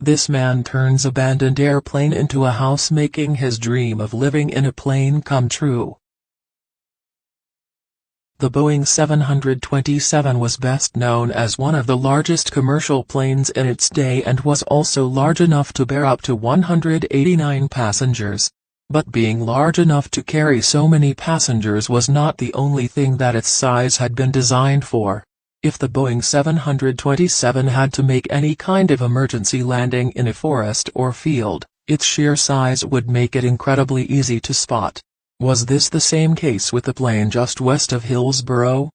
this man turns abandoned airplane into a house, making his dream of living in a plane come true. The Boeing 727 was best known as one of the largest commercial planes in its day and was also large enough to bear up to 189 passengers. But being large enough to carry so many passengers was not the only thing that its size had been designed for. If the Boeing 727 had to make any kind of emergency landing in a forest or field, its sheer size would make it incredibly easy to spot. Was this the same case with the plane just west of Hillsborough?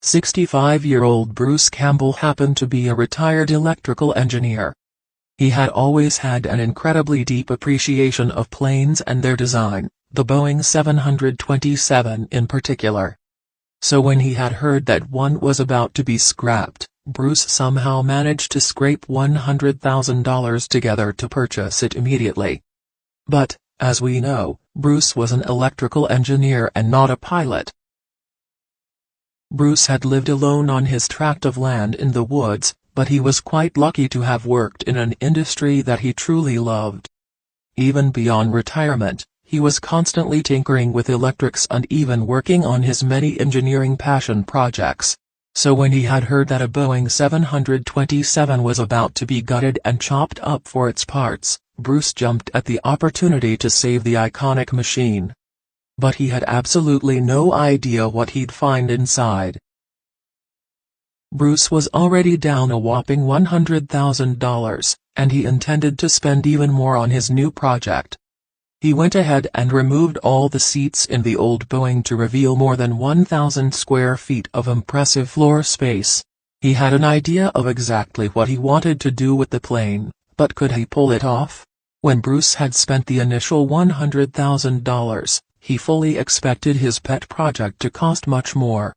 65-year-old Bruce Campbell happened to be a retired electrical engineer. He had always had an incredibly deep appreciation of planes and their design, the Boeing 727 in particular. So when he had heard that one was about to be scrapped, Bruce somehow managed to scrape $100,000 together to purchase it immediately. But, as we know, Bruce was an electrical engineer and not a pilot. Bruce had lived alone on his tract of land in the woods, but he was quite lucky to have worked in an industry that he truly loved. Even beyond retirement, he was constantly tinkering with electrics and even working on his many engineering passion projects. So when he had heard that a Boeing 727 was about to be gutted and chopped up for its parts, Bruce jumped at the opportunity to save the iconic machine. But he had absolutely no idea what he'd find inside. Bruce was already down a whopping $100,000, and he intended to spend even more on his new project. He went ahead and removed all the seats in the old Boeing to reveal more than 1,000 square feet of impressive floor space. He had an idea of exactly what he wanted to do with the plane, but could he pull it off? When Bruce had spent the initial $100,000, he fully expected his pet project to cost much more.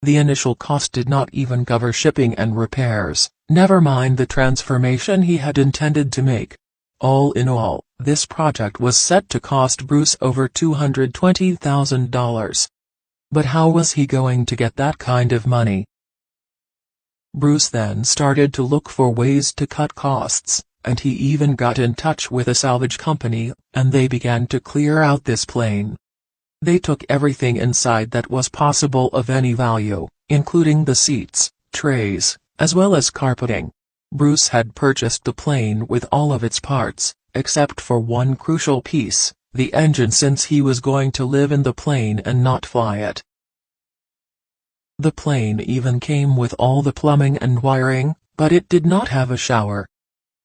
The initial cost did not even cover shipping and repairs, never mind the transformation he had intended to make. All in all, this project was set to cost Bruce over $220,000. But how was he going to get that kind of money? Bruce then started to look for ways to cut costs, and he even got in touch with a salvage company, and they began to clear out this plane. They took everything inside that was possible of any value, including the seats, trays, as well as carpeting. Bruce had purchased the plane with all of its parts, except for one crucial piece, the engine, since he was going to live in the plane and not fly it. The plane even came with all the plumbing and wiring, but it did not have a shower.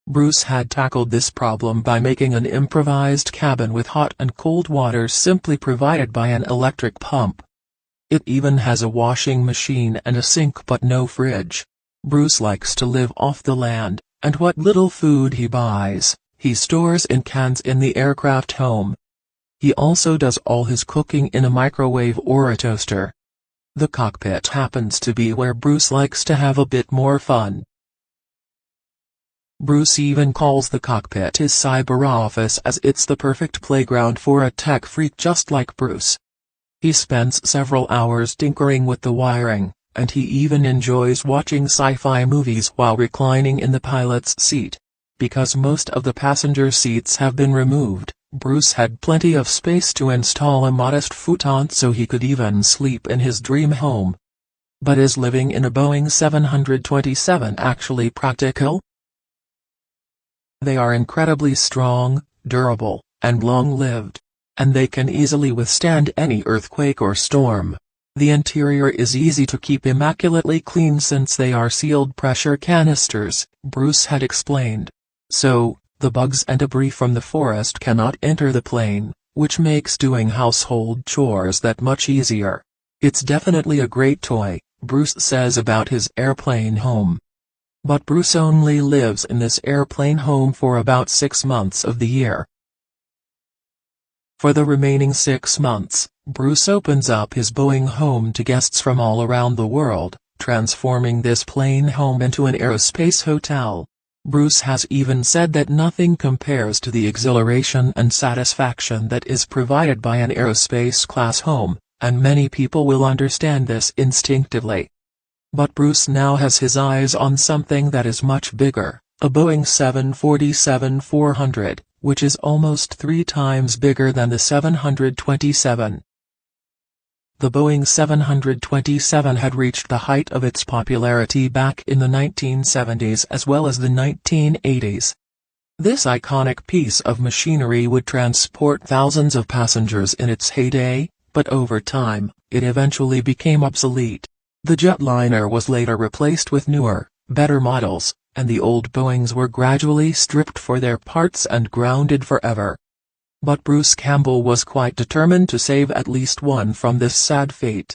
Bruce had tackled this problem by making an improvised cabin with hot and cold water simply provided by an electric pump. It even has a washing machine and a sink but no fridge. Bruce likes to live off the land, and what little food he buys, he stores in cans in the aircraft home. He also does all his cooking in a microwave or a toaster. The cockpit happens to be where Bruce likes to have a bit more fun. Bruce even calls the cockpit his cyber office, as it's the perfect playground for a tech freak just like Bruce. He spends several hours tinkering with the wiring, and he even enjoys watching sci-fi movies while reclining in the pilot's seat. Because most of the passenger seats have been removed, Bruce had plenty of space to install a modest futon so he could even sleep in his dream home. But is living in a Boeing 727 actually practical? They are incredibly strong, durable, and long-lived, and they can easily withstand any earthquake or storm. The interior is easy to keep immaculately clean since they are sealed pressure canisters, Bruce had explained. So, the bugs and debris from the forest cannot enter the plane, which makes doing household chores that much easier. It's definitely a great toy, Bruce says about his airplane home. But Bruce only lives in this airplane home for about 6 months of the year. For the remaining 6 months, Bruce opens up his Boeing home to guests from all around the world, transforming this plane home into an aerospace hotel. Bruce has even said that nothing compares to the exhilaration and satisfaction that is provided by an aerospace-class home, and many people will understand this instinctively. But Bruce now has his eyes on something that is much bigger, a Boeing 747-400, which is almost 3 times bigger than the 727. The Boeing 727 had reached the height of its popularity back in the 1970s as well as the 1980s. This iconic piece of machinery would transport thousands of passengers in its heyday, but over time, it eventually became obsolete. The jetliner was later replaced with newer, better models, and the old Boeings were gradually stripped for their parts and grounded forever. But Bruce Campbell was quite determined to save at least one from this sad fate.